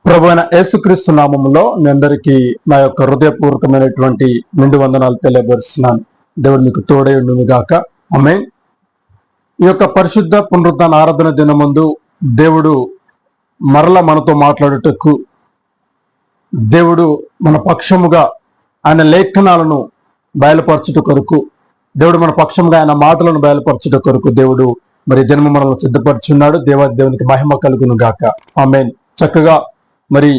ప్రభువైన యేసుక్రీస్తు నామములో మీ అందరికీ నా యొక్క హృదయపూర్వకమైనటువంటి నిండు వందనాలు తెలియపరుస్తున్నాను. దేవుడు మీకు తోడై ఉండును గాక. ఆమేన్. ఈ యొక్క పరిశుద్ధ పునరుద్ధాన ఆరాధన దినమందు దేవుడు మరల మనతో మాట్లాడుటకు, దేవుడు మన పక్షముగా ఆయన లేఖనాలను బయలుపరచుట కొరకు, దేవుడు మన పక్షముగా ఆయన మాటలను బయలుపరచుట కొరకు దేవుడు మరి దినము మనల్ని సిద్ధపరుచున్నాడు. దేవునికి మహిమ కలుగును గాక. ఆమేన్. చక్కగా మరి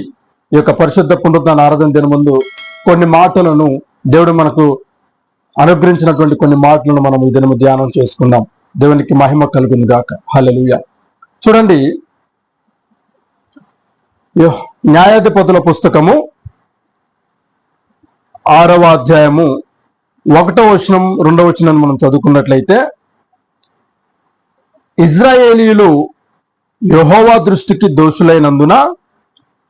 ఈ యొక్క పరిశుద్ధ పునరుద్ధాన ఆరాధన దిన ముందు కొన్ని మాటలను దేవుడు మనకు అనుగ్రహించినటువంటి కొన్ని మాటలను మనం ఈ దినము ధ్యానం చేసుకుందాం. దేవునికి మహిమ కలుగును గాక. హల్లెలూయా. చూడండి, న్యాయాధిపతుల పుస్తకము 6వ అధ్యాయము 1వ వచనం 2వ వచనం మనం చదువుకున్నట్లయితే, ఇజ్రాయేలీయులు యెహోవా దృష్టికి దోషులైనందున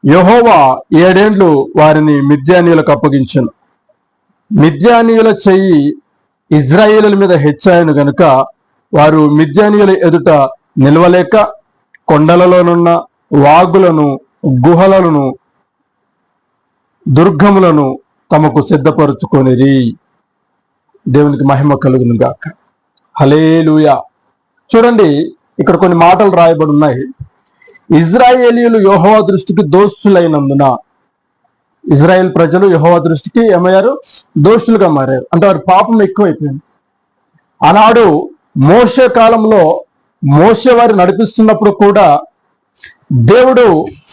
యెహోవా 7 ఏండ్లు వారిని మిద్యానీయులకు అప్పగించెను. మిద్యానీయుల చెయ్యి ఇజ్రాయేలుల మీద హెచ్చాయను గనుక వారు మిద్యానీయుల ఎదుట నిలవలేక కొండలలోనున్న వాగులను, గుహలను, దుర్గములను తమకు సిద్ధపరుచుకొనిరి. దేవునికి మహిమ కలుగును గాక. హల్లెలూయా. చూడండి, ఇక్కడ కొన్ని మాటలు రాయబడి ఉన్నాయి. ఇజ్రాయేలీయులు యెహోవా దృష్టికి దోషులైనందున, ఇజ్రాయేల్ ప్రజలు యెహోవా దృష్టికి ఏమయ్యారు? దోషులుగా మారారు. అంటే వారి పాపం ఎక్కువైపోయింది. ఆనాడు మోషే కాలంలో మోషే వారి నడిపిస్తున్నప్పుడు కూడా దేవుడు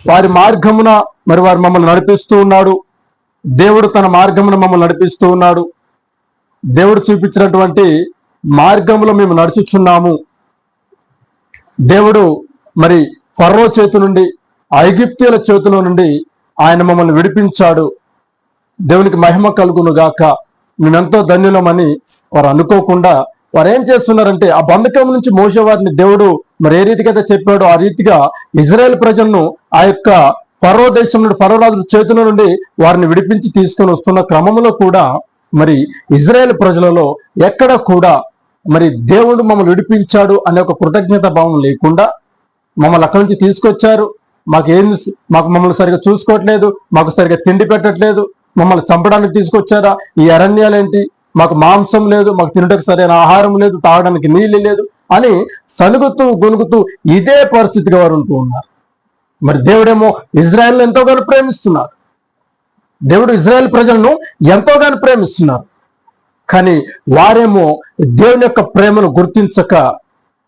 వారి మార్గమున మరి వారు మమ్మల్ని నడిపిస్తూ ఉన్నాడు. దేవుడు తన మార్గమున మమ్మల్ని నడిపిస్తూ ఉన్నాడు. దేవుడు చూపించినటువంటి మార్గంలో మేము నడుచుచున్నాము. దేవుడు మరి ఫరో చేతి నుండి, ఐగుప్తీయుల చేతిలో నుండి ఆయన మమ్మల్ని విడిపించాడు. దేవునికి మహిమ కలుగును గాక. మేమెంతో ధన్యులమని వారు అనుకోకుండా వారు ఏం చేస్తున్నారంటే, ఆ బంధకం నుంచి మోసే వారిని దేవుడు మరి ఏ రీతిగా అయితే చెప్పాడో ఆ రీతిగా ఇజ్రాయెల్ ప్రజలను ఆ యొక్క ఫరో దేశం నుండి, ఫరో రాజు చేతుల నుండి వారిని విడిపించి తీసుకొని వస్తున్న క్రమంలో కూడా మరి ఇజ్రాయెల్ ప్రజలలో ఎక్కడ కూడా మరి దేవుడు మమ్మల్ని విడిపించాడు అనే ఒక కృతజ్ఞత భావం లేకుండా, మమ్మల్ని అక్కడి నుంచి తీసుకొచ్చారు, మాకు మమ్మల్ని సరిగా చూసుకోవట్లేదు, మాకు సరిగా తిండి పెట్టట్లేదు, మమ్మల్ని చంపడానికి తీసుకొచ్చారా, ఈ అరణ్యాలేంటి, మాకు మాంసం లేదు, మాకు తినడానికి సరైన ఆహారం లేదు, తాగడానికి నీళ్ళు లేదు అని సనుగుతూ గొనుగుతూ ఇదే పరిస్థితిగా వారు ఉంటూ ఉన్నారు. మరి దేవుడేమో ఇజ్రాయెల్ని ఎంతోగానో ప్రేమిస్తున్నారు. దేవుడు ఇజ్రాయెల్ ప్రజలను ఎంతోగానో ప్రేమిస్తున్నారు. కానీ వారేమో దేవుని యొక్క ప్రేమను గుర్తించక,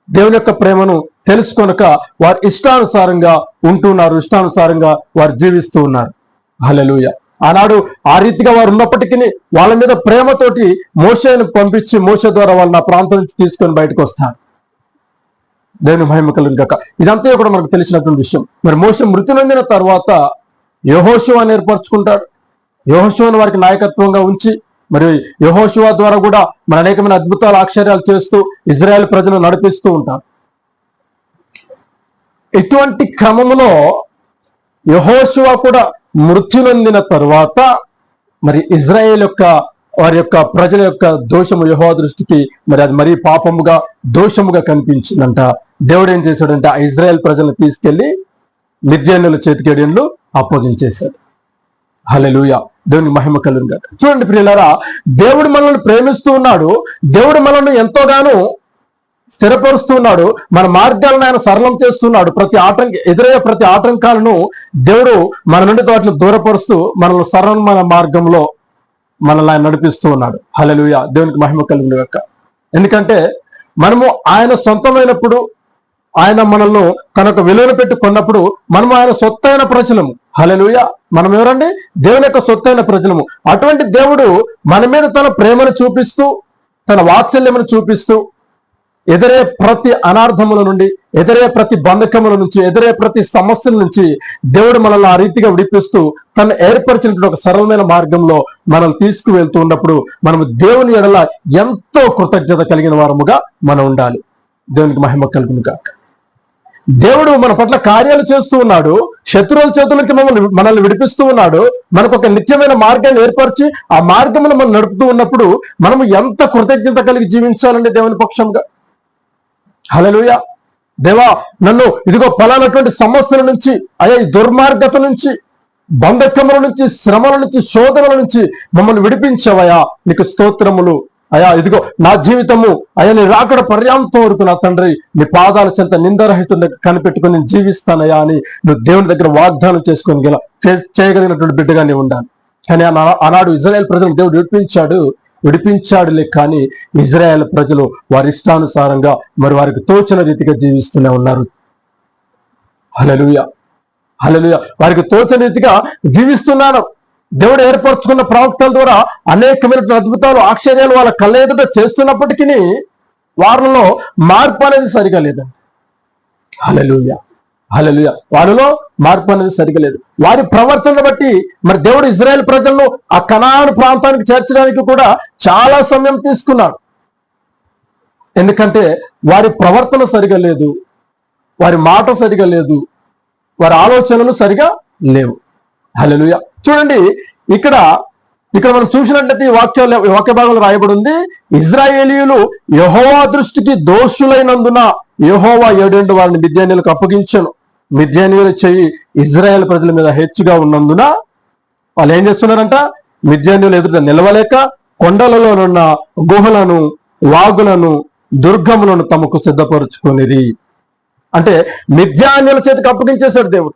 దేవుని యొక్క ప్రేమను తెలుసుకొనక వారు ఇష్టానుసారంగా ఉంటున్నారు, ఇష్టానుసారంగా వారు జీవిస్తూ ఉన్నారు. హల్లెలూయా. ఆనాడు ఆ రీతిగా వారు ఉన్నప్పటికీ వాళ్ళ మీద ప్రేమతోటి మోషేను పంపించి, మోషే ద్వారా వాళ్ళని ఆ ప్రాంతం నుంచి తీసుకొని బయటకు వస్తారు. దేవుని మహిమ కలుగును గాక. ఇదంతా కూడా మనకు తెలిసినటువంటి విషయం. మరి మోషే మృతి నొందిన తర్వాత యెహోషువను ఏర్పరచుకుంటాడు. యెహోషువను వారికి నాయకత్వంగా ఉంచి మరి యెహోషువ ద్వారా కూడా మన అనేకమైన అద్భుతాలు, ఆశ్చర్యాలు చేస్తూ ఇజ్రాయెల్ ప్రజలు నడిపిస్తూ ఉంటారు. ఇటువంటి క్రమంలో యెహోషువ కూడా మృతి నొందిన తరువాత మరి ఇజ్రాయెల్ యొక్క వారి యొక్క ప్రజల యొక్క దోషము యెహోవా దృష్టికి మరి అది మరీ పాపముగా, దోషముగా కనిపించిందంట. దేవుడు ఏం చేశాడంటే ఆ ఇజ్రాయెల్ ప్రజలను తీసుకెళ్లి మిద్యానీయుల చేతికి 7 ఏండ్లు అప్పగించేశాడు. హల్లెలూయా. దేవుని మహిమ కలుగును గాక. చూడండి ప్రియులారా, దేవుడు మనల్ని ప్రేమిస్తూ ఉన్నాడు. దేవుడు మనల్ని ఎంతోగానో స్థిరపరుస్తూ ఉన్నాడు. మన మార్గాలను ఆయన సరళం చేస్తున్నాడు. ఎదురయ్యే ప్రతి ఆటంకాలను దేవుడు మన నుండి వాటిని దూరపరుస్తూ మనల్ని సరళమైన మార్గంలో మనల్ని ఆయన నడిపిస్తూ ఉన్నాడు. హల్లెలూయా. దేవునికి మహిమ కలుగును గాక. ఎందుకంటే మనము ఆయన సొంతమైనప్పుడు, ఆయన మనల్ని తనకు విలువను పెట్టి కొన్నప్పుడు మనము ఆయన సొత్తైన ప్రజలము. హల్లెలూయా. మనం ఎవరండి? దేవుని యొక్క సొత్తైన ప్రజలము. అటువంటి దేవుడు మన మీద తన ప్రేమను చూపిస్తూ, తన వాత్సల్యమును చూపిస్తూ, ఎదురే ప్రతి అనార్థముల నుండి, ఎదురే ప్రతి బంధకముల నుంచి, ఎదురే ప్రతి సమస్యల నుంచి దేవుడు మనల్ని ఆ రీతిగా విడిపిస్తూ తను ఏర్పరిచినటువంటి ఒక సరళమైన మార్గంలో మనల్ని తీసుకువెళ్తూ ఉన్నప్పుడు మనము దేవుని ఎడల ఎంతో కృతజ్ఞత కలిగిన వారముగా మనం ఉండాలి. దేవునికి మహిమ కలుగును గాక. దేవుడు మన పట్ల కార్యాలు చేస్తూ ఉన్నాడు. శత్రువుల చేతుల నుంచి మనల్ని విడిపిస్తూ ఉన్నాడు. మనకు ఒక నిత్యమైన మార్గాన్ని ఏర్పరిచి ఆ మార్గంలో మనం నడుపుతూ ఉన్నప్పుడు మనము ఎంత కృతజ్ఞత కలిగి జీవించాలండి దేవుని పక్షంగా. హల్లెలూయా. దేవా నన్ను ఇదిగో ఫలానటువంటి సమస్యల నుంచి, అయ్యా ఈ దుర్మార్గత నుంచి, బంధకముల నుంచి, శ్రమల నుంచి, శోధనల నుంచి మమ్మల్ని విడిపించవయ్యా, నీకు స్తోత్రములు. అయ్యా ఇదిగో నా జీవితము అయ్యా నీ రాకడ పర్యాంతం వరకు నా తండ్రి నీ పాదాల చెంత నిందరహితంగా కనిపెట్టుకుని నేను జీవిస్తానయ్యా అని నువ్వు దేవుని దగ్గర వాగ్దానం చేసుకొని చేయగలిగినటువంటి బిడ్డగా నేను ఉండాలి. కానీ ఆనాడు ఇజ్రాయేల్ ప్రజలను దేవుడు విడిపించాడులే, కానీ ఇజ్రాయేల్ ప్రజలు వారి ఇష్టానుసారంగా మరి వారికి తోచిన రీతిగా జీవిస్తూనే ఉన్నారు. హల్లెలూయా, హల్లెలూయా. వారికి తోచిన రీతిగా జీవిస్తున్నారు. దేవుడు ఏర్పరచుకున్న ప్రవక్తల ద్వారా అనేకమైన అద్భుతాలు, ఆశ్చర్యాలు వాళ్ళ కళ్ళ ఎదుట చేస్తున్నప్పటికీ వారిలో మార్పు అనేది సరిగా లేదండి. హల్లెలూయా, హల్లెలూయా. వారిలో మార్పు అనేది సరిగా లేదు. వారి ప్రవర్తనను బట్టి మరి దేవుడు ఇజ్రాయేల్ ప్రజలను ఆ కనాను ప్రాంతానికి చేర్చడానికి కూడా చాలా సమయం తీసుకున్నాడు. ఎందుకంటే వారి ప్రవర్తన సరిగా లేదు, వారి మాట సరిగా లేదు, వారి ఆలోచనలు సరిగా లేవు. హల్లెలూయా. చూడండి, ఇక్కడ మనం చూసినట్లయితే వాక్య భాగంలో రాయబడి ఉంది, ఇజ్రాయేలీయులు యెహోవా దృష్టికి దోషులైనందున యెహోవా 7 ఏళ్ళు వారిని మిద్యానీయులకు అప్పగించెను. మిద్యానీయుల చెయ్యి ఇజ్రాయేల్ ప్రజల మీద హెచ్చుగా ఉన్నందున వాళ్ళు ఏం చేస్తున్నారంట, మిద్యానీయులు ఎదుట నిలవలేక కొండలలోనున్న గుహలను, వాగులను, దుర్గములను తమకు సిద్ధపరుచుకునేది. అంటే మిద్యానీయుల చేతికి అప్పగించేశాడు దేవుడు.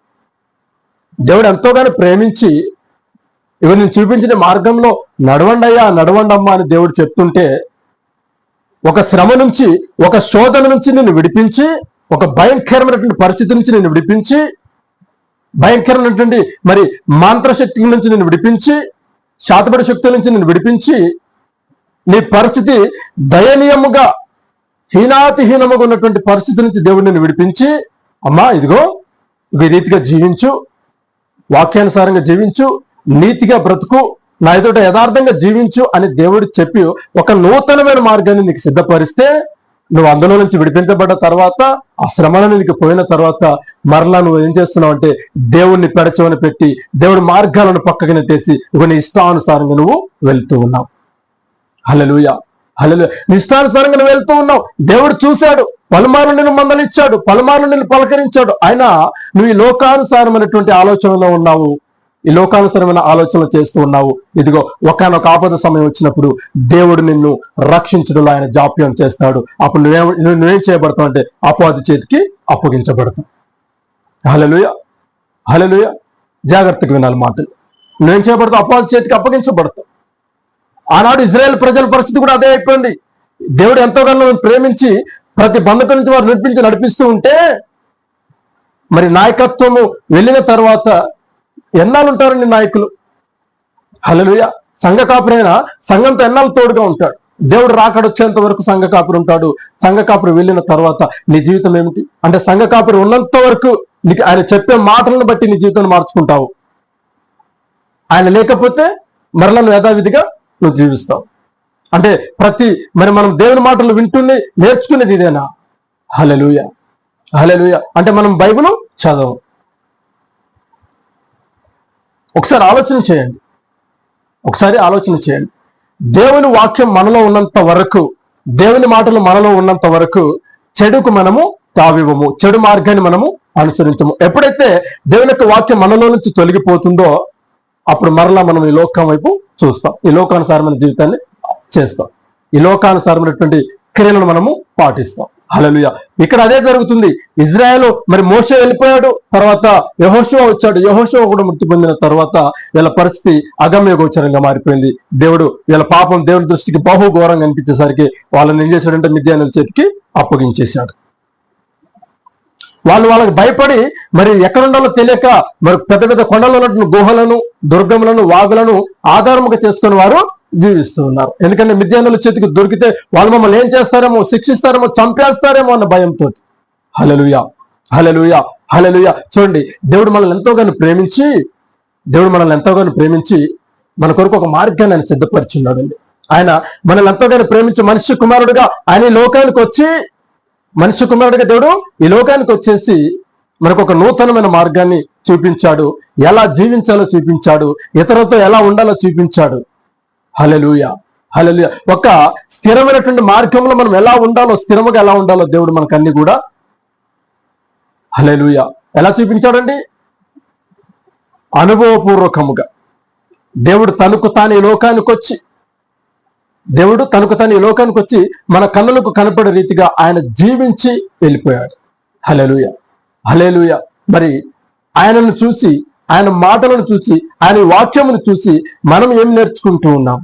దేవుడు ఎంతోగానో ప్రేమించి ఇవి నేను చూపించిన మార్గంలో నడవండయ్యా, నడవండమ్మా అని దేవుడు చెప్తుంటే, ఒక శ్రమ నుంచి, ఒక శోధన నుంచి నిన్ను విడిపించి, ఒక భయంకరమైనటువంటి పరిస్థితి నుంచి నిన్ను విడిపించి, భయంకరమైనటువంటి మరి మంత్రశక్తి నుంచి నిన్ను విడిపించి, శాతపడి శక్తుల నుంచి నిన్ను విడిపించి, నీ పరిస్థితి దయనీయముగా హీనాతిహీనముగా ఉన్నటువంటి పరిస్థితి నుంచి దేవుడు నిన్ను విడిపించి, అమ్మా ఇదిగో ఈ రీతిగా జీవించు, వాక్యానుసారంగా జీవించు, నీతిగా బ్రతుకు, నా ఎదుట యథార్థంగా జీవించు అని దేవుడు చెప్పి ఒక నూతనమైన మార్గాన్ని నీకు సిద్ధపరిస్తే, నువ్వు అందులో నుంచి విడిపించబడ్డ తర్వాత, ఆ శ్రమలను నీకు పోయిన తర్వాత మరలా నువ్వు ఏం చేస్తున్నావు అంటే దేవుణ్ణి పెడచవని పెట్టి దేవుడి మార్గాలను పక్కకి నెట్టేసి ఇక నీ ఇష్టానుసారంగా నువ్వు వెళ్తూ ఉన్నావు. హల్లెలూయా, హల్లెలూయా. నీ ఇష్టానుసారంగా నువ్వు వెళ్తూ ఉన్నావు. దేవుడు చూశాడు, పలుమార్లు నిన్ను మందలిచ్చాడు, పలుమార్లు నిన్ను పలకరించాడు. ఆయన నువ్వు ఈ లోకానుసారమైనటువంటి ఆలోచనలో ఉన్నావు, ఈ లోకానుసారమైన ఆలోచనలు చేస్తూ ఉన్నావు. ఇదిగో ఒకనొక ఆపద సమయం వచ్చినప్పుడు దేవుడు నిన్ను రక్షించడంలో ఆయన జాప్యం చేస్తాడు. అప్పుడు నువ్వేం చేయబడతావు అంటే అపవాది చేతికి అప్పగించబడతావు. హల్లెలూయా, హల్లెలూయా. జాగ్రత్తగా వినాలి మాటలు. నువ్వేం చేయబడతావు? అపవాది చేతికి అప్పగించబడతావు. ఆనాడు ఇజ్రాయేల్ ప్రజల పరిస్థితి కూడా అదే అయిపోయింది. దేవుడు ఎంతోగానో ప్రేమించి ప్రతి బంధకం నుంచి వారు నడిపిస్తూ ఉంటే, మరి నాయకత్వము వెళ్ళిన తర్వాత ఎన్నాళ్ళు ఉంటారండి నాయకులు? హల్లెలూయా. సంఘ కాపురైనా సంఘంతో ఎన్నాళ్ళు తోడుగా ఉంటాడు. దేవుడు రాకడొచ్చేంత వరకు సంఘ కాపురు ఉంటాడు. సంఘ కాపురు వెళ్ళిన తర్వాత నీ జీవితం ఏమిటి అంటే, సంఘ కాపురు ఉన్నంత వరకు నీకు ఆయన చెప్పే మాటలను బట్టి నీ జీవితాన్ని మార్చుకుంటావు. ఆయన లేకపోతే మరలా నువ్వు యథావిధిగా నువ్వు జీవిస్తావు. అంటే మరి మనం దేవుని మాటలు వింటూనే నేర్చుకునేది ఇదేనా? హల్లెలూయా, హల్లెలూయా. అంటే మనం బైబిల్ చదవం. ఒకసారి ఆలోచన చేయండి. దేవుని వాక్యం మనలో ఉన్నంత వరకు, దేవుని మాటలు మనలో ఉన్నంత వరకు చెడుకు మనము తావివ్వము, చెడు మార్గాన్ని మనము అనుసరించము. ఎప్పుడైతే దేవుని యొక్క వాక్యం మనలో నుంచి తొలగిపోతుందో అప్పుడు మరలా మనం ఈ లోకం వైపు చూస్తాం, ఈ లోకానుసారమైన జీవితాన్ని చేస్తాం, ఈ లోకానుసారమైనటువంటి క్రియలను మనము పాటిస్తాం. హల్లెలూయా. ఇక్కడ అదే జరుగుతుంది. ఇజ్రాయేల్ మరి మోషే వెళ్ళిపోయాడు, తర్వాత యెహోషువ వచ్చాడు. యెహోషువ కూడా మృతి పొందిన తర్వాత వీళ్ళ పరిస్థితి అగమ్య గోచరంగా మారిపోయింది. వీళ్ళ పాపం దేవుని దృష్టికి బహుఘోరంగా అనిపించేసరికి వాళ్ళని ఏం చేశాడంటే మిద్యానీయుల చేతికి అప్పగించేశాడు. వాళ్ళకి భయపడి మరి ఎక్కడుండాలో తెలియక మరి పెద్ద పెద్ద కొండల్లో ఉన్నటువంటి గుహలను, దుర్గములను, వాగులను ఆధారముగా చేసుకుని వారు జీవిస్తూ ఉన్నారు. ఎందుకంటే మిద్యానీయుల చేతికి దొరికితే వాళ్ళు మమ్మల్ని ఏం చేస్తారేమో, శిక్షిస్తారేమో, చంపేస్తారేమో అన్న భయంతో. హల్లెలూయా, హల్లెలూయా, హల్లెలూయా. చూడండి, దేవుడు మనల్ని ఎంతోగానో ప్రేమించి మన కొరకు ఒక మార్గాన్ని ఆయన సిద్ధపరిచున్నాడు. ఆయన మనల్ని ఎంతోగానో ప్రేమించి మనిషి కుమారుడుగా ఆయన లోకానికి వచ్చి, మనిషి కుమారుడిగా దేవుడు ఈ లోకానికి వచ్చేసి మనకు ఒక నూతనమైన మార్గాన్ని చూపించాడు. ఎలా జీవించాలో చూపించాడు, ఇతరులతో ఎలా ఉండాలో చూపించాడు. హల్లెలూయా, హల్లెలూయా. ఒక స్థిరమైనటువంటి మార్గంలో మనం ఎలా ఉండాలో, స్థిరముగా ఎలా ఉండాలో దేవుడు మనకు అన్ని కూడా హల్లెలూయా. ఎలా చూపించాడండి? అనుభవపూర్వకముగా. దేవుడు తనకు తాను ఈ లోకానికి వచ్చి మన కన్నులకు కనపడే రీతిగా ఆయన జీవించి వెళ్ళిపోయాడు. హల్లెలూయా, హల్లెలూయా. మరి ఆయనను చూసి, ఆయన మాటలను చూసి, ఆయన వాక్యమును చూసి మనం ఏం నేర్చుకుంటూ ఉన్నాం?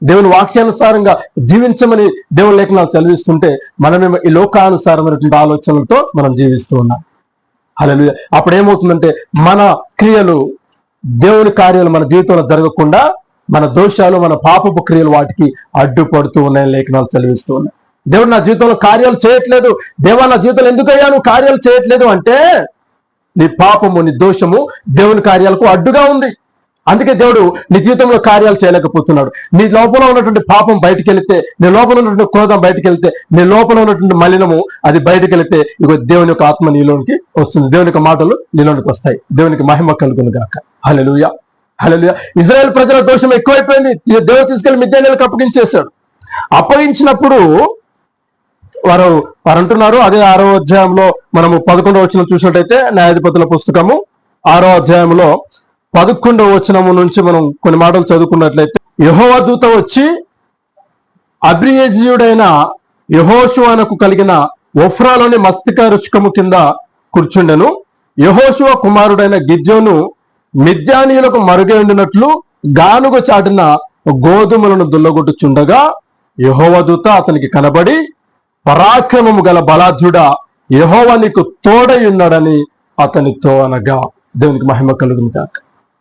దేవుని వాక్యానుసారంగా జీవించమని దేవుని లేఖనాలు సెలవిస్తుంటే మనమేమో ఈ లోకానుసారమైనటువంటి ఆలోచనలతో మనం జీవిస్తూ ఉన్నాం. హల్లెలూయా. అప్పుడు ఏమవుతుందంటే మన క్రియలు, దేవుని కార్యాలు మన జీవితంలో జరగకుండా మన దోషాలు, మన పాపపు క్రియలు వాటికి అడ్డుపడుతూ ఉన్నాయని లేఖనాలు సెలవిస్తూ ఉన్నాయి. దేవుడు నా జీవితంలో కార్యాలు చేయట్లేదు, దేవా నా జీవితంలో ఎందుకయ్యా నువ్వు కార్యాలు చేయట్లేదు అంటే నీ పాపము, నీ దోషము దేవుని కార్యాలకు అడ్డుగా ఉంది. అందుకే దేవుడు నీ జీవితంలో కార్యాలు చేయలేకపోతున్నాడు. నీ లోపల ఉన్నటువంటి పాపం బయటికి వెళితే, నీ లోపల ఉన్నటువంటి క్రోధం బయటికి వెళితే, నీ లోపల ఉన్నటువంటి మలినము అది బయటికి వెళితే ఇగో దేవుని యొక్క ఆత్మ నీలోనికి వస్తుంది, దేవుని యొక్క మాటలు నీలోనికి వస్తాయి. దేవునికి మహిమ కలుగును గాక. హల్లెలూయా, హల్లెలూయా. ఇశ్రాయేలు ప్రజల దోషం ఎక్కువైపోయింది. దేవుడు తీసుకెళ్లి మిద్యానీయులకు అప్పగించేశాడు. అప్పగించినప్పుడు వారు అంటున్నారు, అదే 6వ అధ్యాయంలో మనము 11వ వచనం చూసినట్టయితే, న్యాయాధిపతుల పుస్తకము 6వ అధ్యాయంలో 11వ వచనము నుంచి మనం కొన్ని మాటలు చదువుకున్నట్లయితే, యెహోవా దూత వచ్చి అబ్రియేజీయుడైన యెహోషువకు కలిగిన ఒఫ్రాలోని మస్తిక వృక్షము కింద కూర్చుండెను. యెహోషువ కుమారుడైన గిద్యోను మిద్యానీయులకు మరుగై ఉండినట్లు గానుగ చాటిన గోధుమలను దుల్లగొట్టుచుండగా యెహోవా దూత అతనికి కనబడి, పరాక్రమము గల బలాఢ్యుడా, యెహోవా నీకు తోడై ఉన్నాడని అతనితో అనగా. దేవునికి మహిమ కలుగును గాక.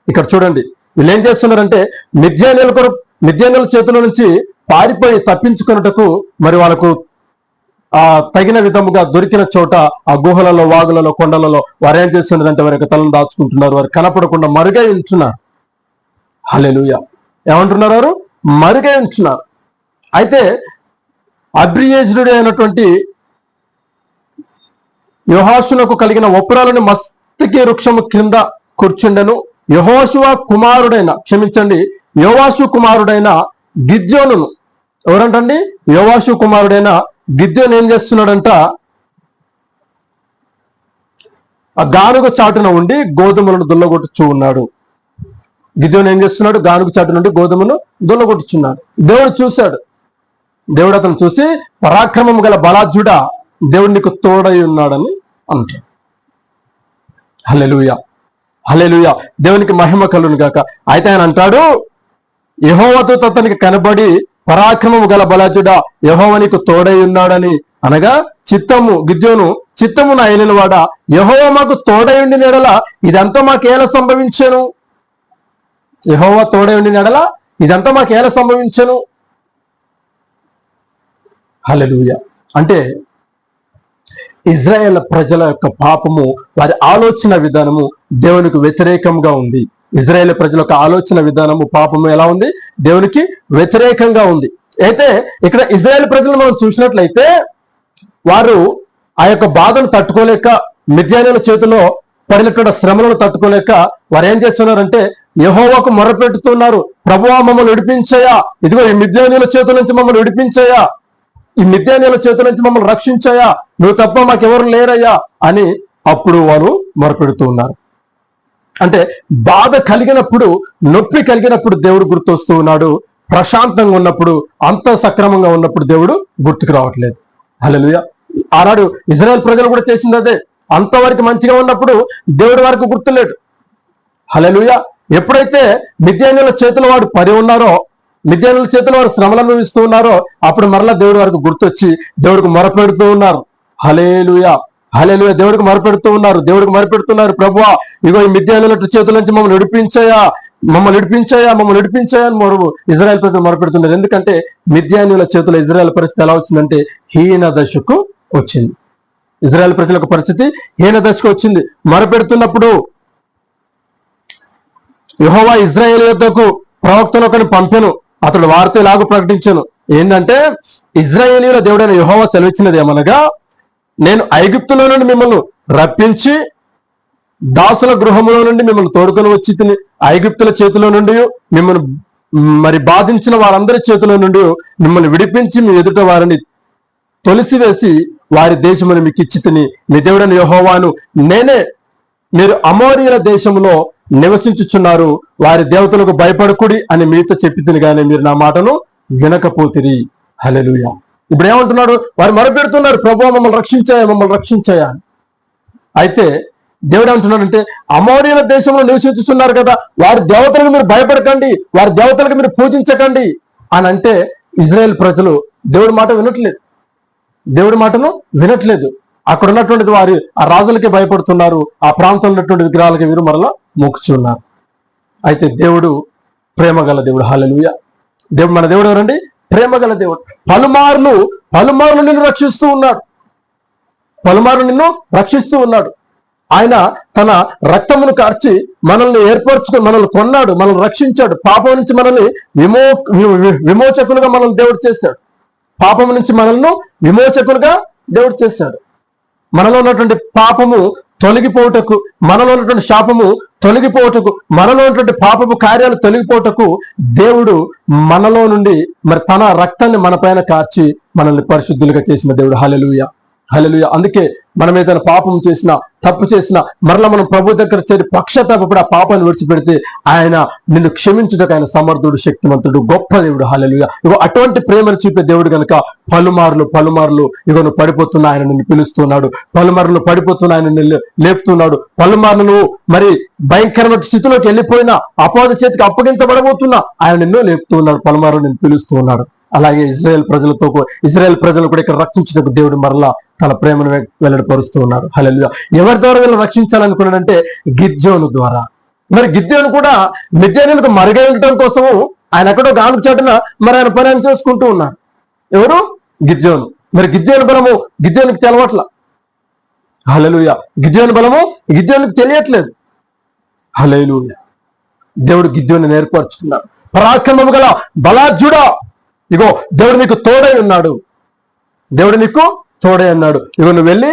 ఇక్కడ చూడండి, వీళ్ళు ఏం చేస్తున్నారంటే మిద్యానీయుల చేతుల నుంచి పారిపోయి తప్పించుకున్నటకు మరి వాళ్ళకు తగిన విధముగా దొరికిన చోట ఆ గుహలలో, వాగులలో, కొండలలో వారు ఏం చేస్తున్నారంటే వారి యొక్క తలను దాచుకుంటున్నారు. వారు కనపడకుండా మరుగై ఉంటున్నారు. హల్లెలూయా. ఏమంటున్నారు? వారు మరుగై ఉంటున్నారు. అయితే అబ్రియేజ్డ్ అయినటువంటి యెహోషువకు కలిగిన ఒఫ్రాలోని మస్తికి వృక్షము క్రింద కూర్చుండెను. యోవాషు కుమారుడైన గిద్యోనును, ఎవరంటండి? యోవాషు కుమారుడైన గిద్యోను ఏం చేస్తున్నాడంట? ఆ గానుగ చాటున ఉండి గోధుమలను దుల్లగొట్టుచూ ఉన్నాడు. గిద్యోను ఏం చేస్తున్నాడు? గానుగ చాటు నుండి గోధుమను దుల్లగొట్టుచున్నాడు. దేవుడు చూశాడు. దేవుడు అతను చూసి, పరాక్రమం గల బలాఢ్యుడా, దేవుడు నీకు తోడై ఉన్నాడని అంటాడు. హల్లెలూయా, హల్లెలూయా. దేవునికి మహిమ కలుగును గాక. అయితే ఆయన అంటాడు, యెహోవాతో అతనికి కనబడి, పరాక్రమము గల బలాఢ్యుడా, యెహోవా నీకు తోడై ఉన్నాడని అనగా, గిద్యోను చిత్తము నా ఏలిన వాడా, యెహోవా మాకు తోడై ఉండిన ఎడల ఇదంతా మాకేలా సంభవించెను? యెహోవా తోడై ఉండిన ఎడల ఇదంతా మాకేలా సంభవించెను? హల్లెలూయా. అంటే ఇజ్రాయేల్ ప్రజల యొక్క పాపము, వారి ఆలోచన విధానము దేవునికి వ్యతిరేకంగా ఉంది. ఇజ్రాయేల్ ప్రజల యొక్క ఆలోచన విధానము, పాపము ఎలా ఉంది? దేవునికి వ్యతిరేకంగా ఉంది. అయితే ఇక్కడ ఇజ్రాయేల్ ప్రజలు మనం చూసినట్లయితే వారు ఆ యొక్క బాధను తట్టుకోలేక, మిద్యానీయుల చేతిలో పడినటువంటి శ్రమలను తట్టుకోలేక వారు ఏం చేస్తున్నారంటే యెహోవాకు మొరపెట్టుతున్నారు. ప్రభువా మమ్మల్ని విడిపించయా, ఇదిగో ఈ మిద్యానీయుల చేతుల నుంచి మమ్మల్ని విడిపించయా, ఈ మిద్యానీయుల చేతుల నుంచి మమ్మల్ని రక్షించయా, నువ్వు తప్ప మాకెవరు లేరయ్యా అని అప్పుడు వారు మొరపెడుతూ ఉన్నారు. అంటే బాధ కలిగినప్పుడు, నొప్పి కలిగినప్పుడు దేవుడు గుర్తొస్తూ ఉన్నాడు. ప్రశాంతంగా ఉన్నప్పుడు, అంత సక్రమంగా ఉన్నప్పుడు దేవుడు గుర్తుకు రావట్లేదు. హల్లెలూయా. ఆనాడు ఇజ్రాయేల్ ప్రజలు కూడా చేసింది అదే. అంతవరకు మంచిగా ఉన్నప్పుడు దేవుడి వారికి గుర్తులేడు. హల్లెలూయా. ఎప్పుడైతే మిద్యానీయుల చేతుల వాడు పడి ఉన్నారో, మిద్యానీయుల చేతుల వారు శ్రమలను అనుభవిస్తూ ఉన్నారో, అప్పుడు మరలా దేవుడి వారికి గుర్తొచ్చి దేవుడికి మొరపెడుతూ ఉన్నారు. హల్లెలూయా, హల్లెలూయా. దేవుడికి మొరపెడుతున్నారు. ప్రభువా, ఇగో ఈ మిద్యానీయుల చేతుల నుంచి మమ్మల్ని విడిపించయా అని ఇజ్రాయేల్ ప్రజలు మొరపెడుతున్నారు. ఎందుకంటే మిద్యానీయుల చేతుల ఇజ్రాయేల్ పరిస్థితి ఎలా వచ్చిందంటే హీన దశకు వచ్చింది. ఇజ్రాయేల్ ప్రజల యొక్క పరిస్థితి హీన దశకు వచ్చింది. మొరపెడుతున్నప్పుడు యెహోవా ఇజ్రాయేల్ యొద్దకు ప్రవక్తను ఒకరిని పంపెను. అతడు వారితో ఇలాగ ప్రకటించాను, ఏంటంటే ఇజ్రాయేలీయుల దేవుడైన యెహోవా సెలవిచ్చినది ఏమనగా, నేను ఐగుప్తులో నుండి మిమ్మల్ని రప్పించి దాసుల గృహములో నుండి మిమ్మల్ని తోడుకొని వచ్చి తిని, ఐగుప్తుల చేతిలో నుండి మిమ్మల్ని మరి బాధించిన వారందరి చేతిలో నుండి మిమ్మల్ని విడిపించి మీ ఎదుట వారిని తొలిసివేసి వారి దేశమును మీకు ఇచ్చి తిని మీ దేవుడైన యెహోవాను నేనే. మీరు అమోరీయుల దేశంలో నివసించుచున్నారు, వారి దేవతలకు భయపడకుడి అని మీతో చెప్పి తిని కానీ మీరు నా మాటను వినకపోతిరి. హల్లెలూయా. ఇప్పుడు ఏమంటున్నాడు? వారు మొరపెడుతున్నారు, ప్రభువా మమ్మల్ని రక్షించాయా, మమ్మల్ని రక్షించాయా అని. అయితే దేవుడు ఏమంటున్నాడంటే, అమోరీయుల దేశంలో నివసించుతున్నారు కదా, వారి దేవతలకు మీరు భయపడకండి, వారి దేవతలకు మీరు పూజించకండి అని అంటే ఇజ్రాయెల్ ప్రజలు దేవుడి మాట వినట్లేదు, దేవుడి మాటను వినట్లేదు. అక్కడ ఉన్నటువంటి వారి ఆ రాజులకే భయపడుతున్నారు, ఆ ప్రాంతంలో ఉన్నటువంటి విగ్రహాలకి వీరు మరలా మొక్కుచున్నారు. అయితే దేవుడు ప్రేమగల దేవుడు. హల్లెలూయా. దేవుడు, మన దేవుడు ఎవరండి? ప్రేమగల దేవుడు. పలుమార్లు నిన్ను రక్షిస్తూ ఉన్నాడు, పలుమార్లు నిన్ను రక్షిస్తూ ఉన్నాడు. ఆయన తన రక్తమును కార్చి మనల్ని ఏర్పరచుకుని మనల్ని కొన్నాడు, మనల్ని రక్షించాడు. పాపం నుంచి మనల్ని విమోచకులుగా మనల్ని దేవుడు చేశాడు. పాపం నుంచి మనల్ని విమోచకులుగా దేవుడు చేశాడు. మనలో ఉన్నటువంటి పాపము తొలగిపోవటకు, మనలో ఉన్నటువంటి శాపము తొలగిపోవటకు, మనలో ఉన్నటువంటి పాపపు కార్యాలు తొలగిపోవటకు దేవుడు మనలో నుండి మరి తన రక్తాన్ని మన పైన కార్చి మనల్ని పరిశుద్ధులుగా చేసిన దేవుడు. హల్లెలూయా, హల్లెలూయా. అందుకే మనం ఏదైనా పాపం చేసినా, తప్పు చేసినా మరలా మనం ప్రభు దగ్గర చేరి పక్షతాపడి ఆ పాపాన్ని విడిచిపెడితే ఆయన నిన్ను క్షమించుటకు ఆయన సమర్థుడు, శక్తివంతుడు, గొప్ప దేవుడు. హల్లెలూయా. ఇగో అటువంటి ప్రేమను చూపే దేవుడు కనుక పలుమార్లు ఇగో నువ్వు పడిపోతున్నా ఆయన నిన్ను పిలుస్తున్నాడు, పలుమార్లు పడిపోతున్నా ఆయన నిన్ను లేపుతున్నాడు, పలుమార్లు నువ్వు మరి భయంకరమైన స్థితిలోకి వెళ్ళిపోయినా, అపవాది చేతికి అప్పగించబడబోతున్నా ఆయన నిన్ను లేపుతున్నాడు, పలుమార్లు నిన్ను పిలుస్తూ ఉన్నాడు. అలాగే ఇజ్రాయెల్ ప్రజలు కూడా ఇక్కడ రక్షించడానికి దేవుడు మరలా తన ప్రేమను వెల్లడిపరుస్తూ ఉన్నాడు. హల్లెలూయా. ఎవరి ద్వారా వీళ్ళు రక్షించాలనుకున్నాడంటే గిద్యోను ద్వారా. మరి గిద్యోను కూడా మిద్యానీయులకు మరుగైండటం కోసము ఆయన ఎక్కడో గానుక చాటున మరి ఆయన పని ఆయన చేసుకుంటూ ఉన్నారు. ఎవరు? గిద్యోను. మరి గిద్యోను బలము గిద్యోనికి తెలవట్ల. హల్లెలూయా. గిద్యోను బలము గిద్యోనికి తెలియట్లేదు. హల్లెలూయా. దేవుడు గిద్యోను ఏర్పరచుకున్నాడు. పరాక్రమము గల బలాఢ్యుడా, ఇగో దేవుడు నీకు తోడై ఉన్నాడు, దేవుడు నీకు తోడై ఉన్నాడు. ఇగో నువ్వు వెళ్ళి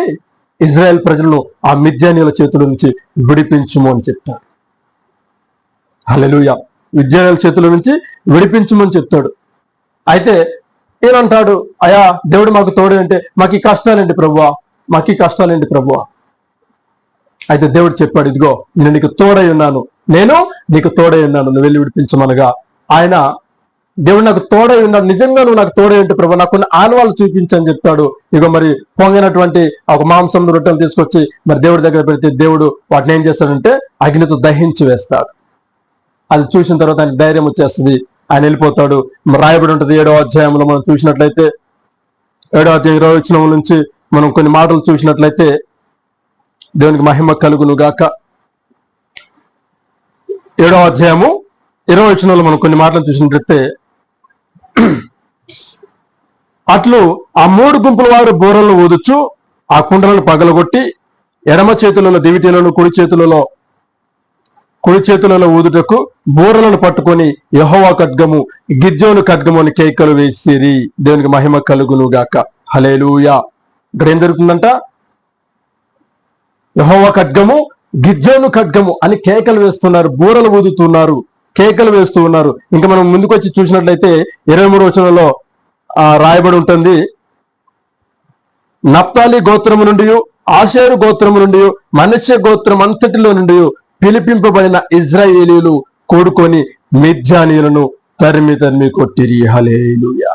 ఇజ్రాయెల్ ప్రజలను ఆ మిద్యానీయుల చేతుల నుంచి విడిపించుము అని చెప్తాడు. హల్లెలూయా. మిద్యానీయుల చేతుల నుంచి విడిపించుము అని చెప్తాడు. అయితే ఏమంటాడు? అయా దేవుడు మాకు తోడై అంటే మాకు ఈ కష్టాలేంటి ప్రభువా, మాకు ఈ కష్టాలేంటి ప్రభువా. అయితే దేవుడు చెప్పాడు, ఇదిగో నేను నీకు తోడై ఉన్నాను, నేను నీకు తోడై ఉన్నాను, నువ్వు వెళ్ళి విడిపించమనగా ఆయన దేవుడు నాకు తోడై ఉన్నాడు. నిజంగా నువ్వు నాకు తోడై ఉంటే ప్రభు నాకు కొన్ని ఆనవాళ్ళు చూపించని చెప్తాడు. ఇక మరి పొంగినటువంటి ఒక మాంసం రొట్టెలు తీసుకొచ్చి మరి దేవుడి దగ్గర పెడితే దేవుడు వాటిని ఏం చేస్తాడంటే అగ్నితో దహించి వేస్తాడు. అది చూసిన తర్వాత ఆయన ధైర్యం వచ్చేస్తుంది, ఆయన వెళ్ళిపోతాడు. రాయబడి ఉంటుంది 7వ అధ్యాయంలో మనం చూసినట్లయితే, 7వ అధ్యాయం 20వ వచనం నుంచి మనం కొన్ని మాటలు చూసినట్లయితే, దేవునికి మహిమ కలుగును గాక. 7వ అధ్యాయము 20వ వచనంలో మనం కొన్ని మాటలు చూసినట్లయితే, అట్లు ఆ 3 గుంపుల వారు బూరలను ఊదుచు ఆ కుండలను పగలగొట్టి ఎడమ చేతులలో దివిటీలను కుడి చేతులలో ఊదుటకు బూరలను పట్టుకొని యెహోవా ఖడ్గము గిద్యోను ఖడ్గము అని కేకలు వేసిరి. దేవునికి మహిమ కలుగును గాక. హల్లెలూయా. ఇక్కడ ఏం జరుగుతుందంట? యెహోవా ఖడ్గము గిద్యోను ఖడ్గము అని కేకలు వేస్తున్నారు, బూరలు ఊదుతున్నారు, కేకలు వేస్తూ ఉన్నారు. ఇంకా మనం ముందుకు వచ్చి చూసినట్లయితే 23వ వచనంలో రాయబడి ఉంటుంది, నప్తాలి గోత్రము నుండి, ఆషేరు గోత్రము నుండి, మనష్య గోత్రం అంతటిలో నుండి పిలిపింపబడిన ఇజ్రాయేలీలు కూడుకొని మిద్యానీయులను తరిమి కొట్టిరి. హల్లెలూయా.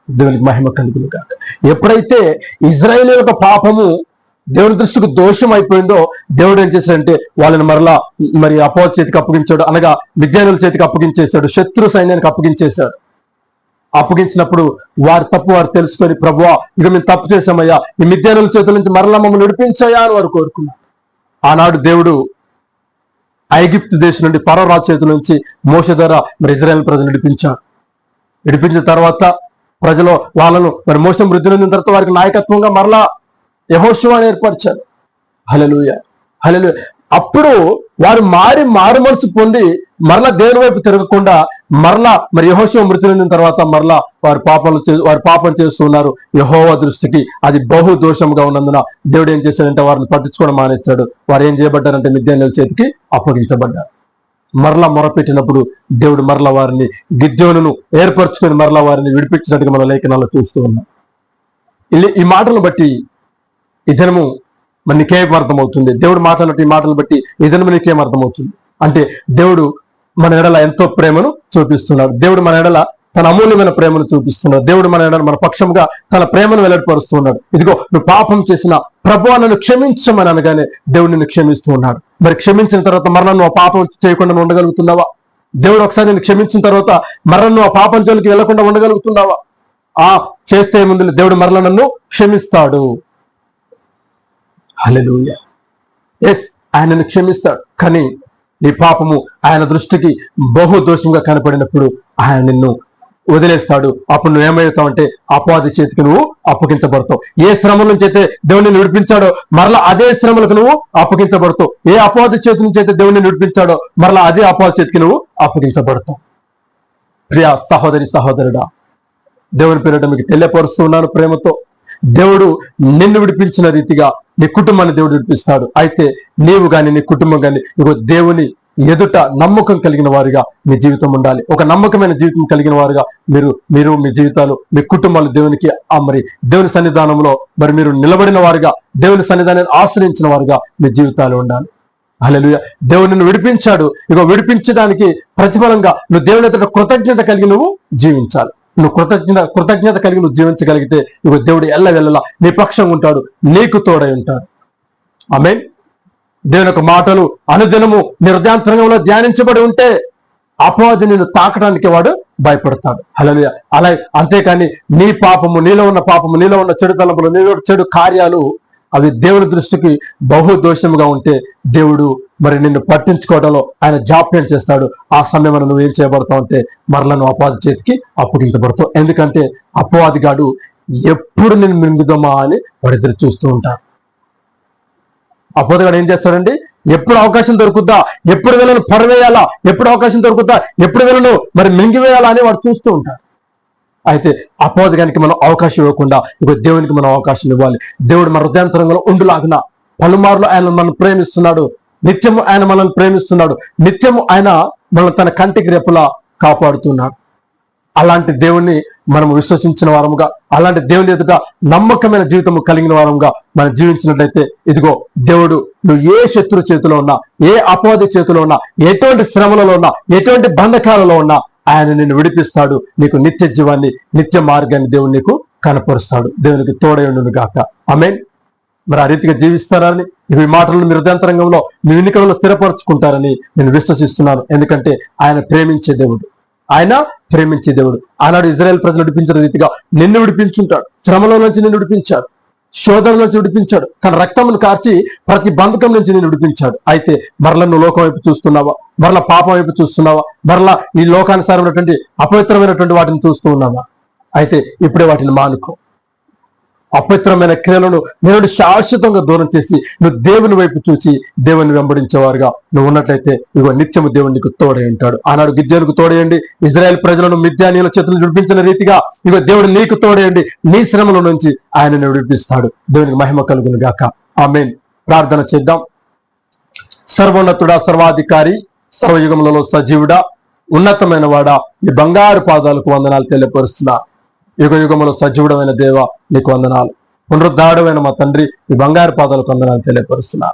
దేవునికి మహిమ కలుగును గాక. ఎప్పుడైతే ఇజ్రాయేలీల యొక్క పాపము దేవుని దృష్టికి దోషం అయిపోయిందో దేవుడు ఏం చేశాడంటే వాళ్ళని మరలా మరి అపవాది చేతికి అప్పగించాడు, అనగా మిద్యానీయుల చేతికి అప్పగించేశాడు, శత్రు సైన్యానికి అప్పగించేశాడు. అప్పగించినప్పుడు వారి తప్పు వారు తెలుసుకొని, ప్రభువా ఇక మేము తప్పు చేశామయ్యా, ఈ మిద్యానీయుల చేతుల నుంచి మరలా మమ్మల్ని విడిపించాయా అని వారు కోరుకున్నారు. ఆనాడు దేవుడు ఐగుప్తు దేశం నుండి ఫరో చేతుల నుంచి మోషే ద్వారా మరి ఇజ్రాయెల్ ప్రజలు విడిపించిన తర్వాత ప్రజలు వాళ్ళను మరి మోసే మృతి నొందిన తర్వాత వారికి నాయకత్వంగా మరలా యెహోషువను ఏర్పరిచారు. హల్లెలూయా, హల్లెలూయా. అప్పుడు వారు మారు మనసు పొంది మరలా దేవుని వైపు తిరగకుండా మరలా మరి యెహోషువ మృతి నొందిన తర్వాత మరలా వారు పాపం చేస్తున్నారు. యెహోవా దృష్టికి అది బహు దోషంగా ఉన్నందున దేవుడు ఏం చేశాడంటే వారిని పట్టించుకోవడం మానేస్తాడు. వారు ఏం చేయబడ్డారంటే మిద్యానీయుల చేతికి అప్పగించబడ్డారు. మరలా మొరపెట్టినప్పుడు దేవుడు మరలా వారిని గిద్యోనును ఏర్పరచుకొని మరలా వారిని విడిపించినట్టుగా మన లేఖనాల్లో చూస్తూ ఉన్నాం. ఈ మాటలను బట్టి ఈ దినము మరి నీకేం అర్థమవుతుంది? దేవుడు మాట్లాడినట్టు ఈ మాటలు బట్టి ఈ దినము నీకేం అర్థమవుతుంది అంటే దేవుడు మన ఎడల ఎంతో ప్రేమను చూపిస్తున్నాడు. దేవుడు మన ఎడల తన అమూల్యమైన ప్రేమను చూపిస్తున్నాడు. దేవుడు మన ఎడల మన పక్షంగా తన ప్రేమను వెల్లడిపరుస్తున్నాడు. ఇదిగో నువ్వు పాపం చేసిన ప్రభువా నన్ను క్షమించమని అనగానే దేవుడు నిన్ను క్షమిస్తూ ఉన్నాడు. మరి క్షమించిన తర్వాత మరలా నువ్వు పాపం చేయకుండా ఉండగలుగుతున్నావా? దేవుడు ఒకసారి నేను క్షమించిన తర్వాత మరలా నువ్వు ఆ పాపం జోలికి వెళ్లకుండా ఉండగలుగుతున్నావా? చేస్తే ముందు దేవుడు మరలా నన్ను క్షమిస్తాడు. హల్లెలూయా. ఎస్, ఆయనను క్షమిస్తాడు. కానీ నీ పాపము ఆయన దృష్టికి బహు దోషంగా కనపడినప్పుడు ఆయన నిన్ను వదిలేస్తాడు. అప్పుడు నువ్వు ఏమవుతావు అంటే అపవాది చేతికి నువ్వు అప్పగించబడతావు. ఏ శ్రమ నుంచి అయితే దేవుడిని విడిపించాడో మరలా అదే శ్రమలకు నువ్వు అప్పగించబడతావు. ఏ అపవాది చేతి నుంచి అయితే దేవుడిని విడిపించాడో మరలా అదే అపవాది చేతికి నువ్వు అప్పగించబడతావు. ప్రియ సహోదరి సహోదరుడా, దేవుని పేరిట మీకు తెలియపరుస్తున్నాను ప్రేమతో. దేవుడు నిన్ను విడిపించిన రీతిగా నీ కుటుంబాన్ని దేవుడు విడిపిస్తాడు. అయితే నీవు కానీ నీ కుటుంబం కానీ ఇగో దేవుని ఎదుట నమ్మకం కలిగిన వారిగా మీ జీవితం ఉండాలి. ఒక నమ్మకమైన జీవితం కలిగిన వారుగా మీరు మీ జీవితాలు, మీ కుటుంబాలు దేవునికి మరి దేవుని సన్నిధానంలో మరి మీరు నిలబడిన వారుగా, దేవుని సన్నిధానాన్ని ఆశ్రయించిన వారుగా మీ జీవితాలు ఉండాలి. హల్లెలూయా. దేవుడు నిన్ను విడిపించాడు. ఇగో విడిపించడానికి ప్రతిఫలంగా నువ్వు దేవుని ఎదుట కృతజ్ఞత కలిగి నువ్వు జీవించాలి. నువ్వు కృతజ్ఞత కలిగి నువ్వు జీవించగలిగితే ఇగో దేవుడు ఎల్లవెల్లలా నీ పక్షంగా ఉంటాడు, నీకు తోడై ఉంటాడు. ఆమేన్. దేవుని యొక్క మాటలు అనుదినము నీ హృదయాంతరంగంలో ధ్యానించబడి ఉంటే అపవాది నిన్ను తాకడానికి వాడు భయపడతాడు. హల్లెలూయా. అలా అంతేకాని నీ పాపము, నీలో ఉన్న పాపము, నీలో ఉన్న చెడు తలంపులు, నీలో చెడు కార్యాలు అవి దేవుని దృష్టికి బహు దోషముగా ఉంటే దేవుడు మరి నిన్ను పట్టించుకోవడంలో ఆయన జాప్యం చేస్తాడు. ఆ సమయంలో నువ్వు ఏం చేయబడతావు అంటే మరలా నువ్వు అపవాది చేతికి అప్పగించబడతావు. ఎందుకంటే అపవాదిగాడు ఎప్పుడు నిన్ను మింగుదామా అని వాడిద్దరు చూస్తూ ఉంటారు. అపవాదిగాడు ఏం చేస్తాడండి? ఎప్పుడు అవకాశం దొరుకుద్దా, ఎప్పుడు వీళ్ళను పడవేయాలా, ఎప్పుడు అవకాశం దొరుకుద్దా, ఎప్పుడు వీళ్ళను మరి మింగివేయాలా అని వాడు చూస్తూ ఉంటాడు. అయితే అపవాదిగానికి మనం అవకాశం ఇవ్వకుండా ఇక దేవునికి మనం అవకాశం ఇవ్వాలి. దేవుడు మన హృదయాంతరంగంలో ఉండులాగిన పలుమార్లు ఆయన మనం ప్రేమిస్తున్నాడు. నిత్యము ఆయన మనల్ని ప్రేమిస్తున్నాడు. నిత్యము ఆయన మనల్ని తన కంటికి రెప్పలా కాపాడుతున్నాడు. అలాంటి దేవుణ్ణి మనం విశ్వసించిన వారముగా, అలాంటి దేవుని ఎదుట నమ్మకమైన జీవితము కలిగిన వారముగా మనం జీవించినట్లయితే ఇదిగో దేవుడు నువ్వు ఏ శత్రు చేతిలో ఉన్నా, ఏ అపవాది చేతిలో ఉన్నా, ఎటువంటి శ్రమలలో ఉన్నా, ఎటువంటి బంధకాలలో ఉన్నా ఆయన నిన్ను విడిపిస్తాడు. నీకు నిత్య జీవాన్ని, నిత్య మార్గాన్ని దేవుడు నీకు కనపరుస్తాడు. దేవునికి తోడైండును గాక. ఆమేన్. మరి ఆ రీతిగా జీవిస్తారని ఈ మాటలను మీరు హృదయాంతరంగంలో మీ ఎన్నికలలో స్థిరపరచుకుంటారని నేను విశ్వసిస్తున్నాను. ఎందుకంటే ఆయన ప్రేమించే దేవుడు, ఆయన ప్రేమించే దేవుడు. ఆనాడు ఇజ్రాయెల్ ప్రజలు విడిపించిన రీతిగా నిన్ను విడిపించుంటాడు. శ్రమలో నుంచి నిన్ను విడిపించాడు, శోధన నుంచి విడిపించాడు, తన రక్తమును కార్చి ప్రతి బంధకం నుంచి నేను విడిపించాడు. అయితే మరల నువ్వు లోకం వైపు చూస్తున్నావా, మరల పాపం వైపు చూస్తున్నావా, మరలా ఈ లోకానుసారమైనటువంటి అపవిత్రమైనటువంటి వాటిని చూస్తూ ఉన్నావా? అయితే ఇప్పుడే వాటిని మానుకో. అపవిత్రమైన క్రియలను నేను శాశ్వతంగా దూరం చేసి నువ్వు దేవుని వైపు చూసి దేవుని వెంబడించేవారుగా నువ్వు ఉన్నట్లయితే ఇగో నిత్యము దేవుడు నీకు తోడై ఉంటాడు. ఆనాడు గిద్యోనుకు తోడేయండి, ఇజ్రాయెల్ ప్రజలను మిద్యానీయుల చేతులను విడిపించిన రీతిగా ఇగో దేవుడు నీకు తోడేయండి. నీ శ్రమల నుంచి ఆయనను విడిపిస్తాడు. దేవునికి మహిమ కలుగును గాక. ఆమేన్. ప్రార్థన చేద్దాం. సర్వోన్నతుడా, సర్వాధికారి, సర్వయుగములలో సజీవుడా, ఉన్నతమైన వాడా, ఈ బంగారు పాదాలకు వందనాలు తెలియపరుస్తున్నా. యుగ యుగములో సజీవుడమైన దేవ నీకు వందనాలు. పునరుద్ధాడమైన మా తండ్రి, ఈ బంగారు పాదాలకు వందనాలు తెలియపరుస్తున్నా.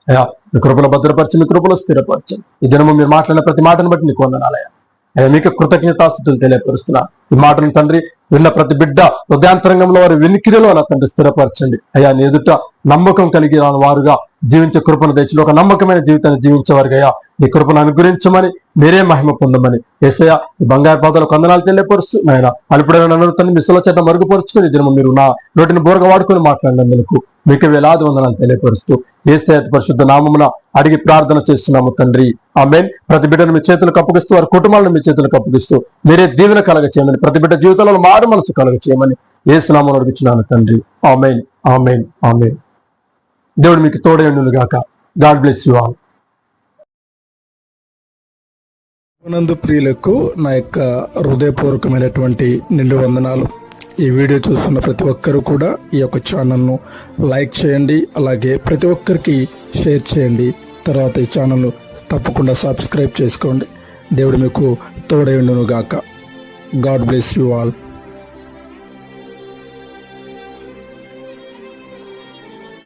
అయ్యా, మీ కృపలో భద్రపరిచి, మీ కృపలో స్థిరపరచండి. ఈ దినము మీరు మాట్లాడిన ప్రతి మాటను బట్టి నీకు వందనాలయ్యా. అయ్యా, మీకు కృతజ్ఞతాస్తుతులు తెలియపరుస్తున్నా. ఈ మాటను తండ్రి విన్న ప్రతి బిడ్డ హృదయాంతరంగంలో వారి వెనుకిరిలో నా తండ్రి స్థిరపరచండి. అయ్యా, నీ ఎదుట నమ్మకం కలిగి వారుగా జీవించే కృపను తెచ్చి ఒక నమ్మకమైన జీవితాన్ని జీవించేవారుగా అయ్యా నీ కృపను అనుగ్రహించమని, మీరే మహిమ పొందమని యేసయ్యా ఈ బంగారు పాదాలకు వందనాలు తెలియపరుస్తూ నాయన అల్పుడైన నన్ను తండ్రి మీ సుల చేత మరుగుపరుచుకొని ఈ దినము మీరు నా నోటిని బోరగా వాడుకొని మాట్లాడినందుకు మీకు వేలాది వందనాలు తెలియపరుస్తూ యేసయ్య పరిశుద్ధ నామమున అడిగి ప్రార్థన చేస్తున్నాము తండ్రి. ఆమేన్. ప్రతి బిడ్డను మీ చేతులకు అప్పగిస్తూ, వారి కుటుంబాలను మీ చేతులకు అప్పగిస్తూ మీరే దీవెన కలగ చేయమని, ప్రతి బిడ్డ జీవితంలో మారు మనసు కలగ చేయమని యేసు నామమున అడుగుచున్నాను తండ్రి. ఆమేన్, ఆమేన్, ఆమేన్. దేవుడు మీకు తోడైండును గాక. God bless you all. నందు ప్రియులకు నా యొక్క హృదయపూర్వకమైనటువంటి నిండు వందనాలు. ఈ వీడియో చూస్తున్న ప్రతి ఒక్కరూ కూడా ఈ యొక్క ఛానల్ను లైక్ చేయండి, అలాగే ప్రతి ఒక్కరికి షేర్ చేయండి. తర్వాత ఈ ఛానల్ను తప్పకుండా సబ్స్క్రైబ్ చేసుకోండి. దేవుడు మీకు తోడైండును గాక. God bless you all.